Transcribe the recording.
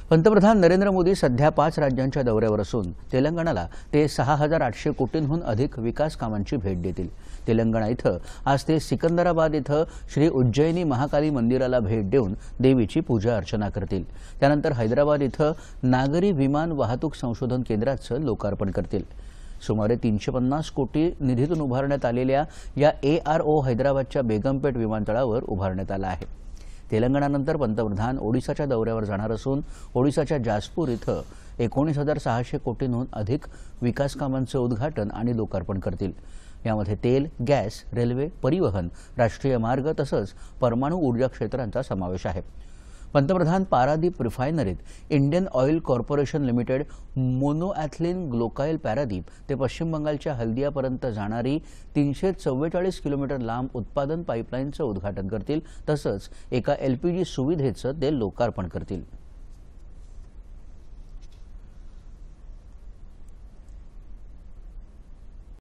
पंतप्रधान नरेंद्र मोदी सध्या 5 राज्यांच्या दौऱ्यावर असून तेलंगणाला ते 6,800 कोटींहून अधिक विकास कामांची भेट देतील। तेलंगणा इथं आज ते सिकंदराबाद इथं श्री उज्जैनी महाकाली मंदिराला भेट देऊन देवीची पूजा अर्चना करतील। त्यानंतर हैदराबाद इथं नागरी विमान वाहतूक संशोधन केंद्राचं लोकार्पण करतील। सुमारे 350 कोटी निधीतून उभारण्यात आलेल्या या ARO हैदराबादच्या बेगमपेट विमानतळावर उभारण्यात आला आहे। तेलंगणानंतर पंतप्रधान ओडिशाच्या दौऱ्यावर जाणार असून ओडिशाच्या जाजपूर इथं 19,600 कोटींहून अधिक विकास कामांचे उद्घाटन आणि लोकार्पण करतील। यामध्ये तेल, गॅस, रेल्वे, परिवहन, राष्ट्रीय मार्ग तसंच परमाणु ऊर्जा क्षेत्रांचा समावेश आहे। पंतप्रधान पारादीप रिफायनरीत Indian Oil Corporation Limited monoethylene glycol Paradip ते पश्चिम बंगालच्या हल्दियापर्यंत जाणारी 344 किलोमीटर लांब उत्पादन पाईपलाईनचं उद्घाटन करतील। तसंच एका LPG सुविधेचं ते लोकार्पण करतील।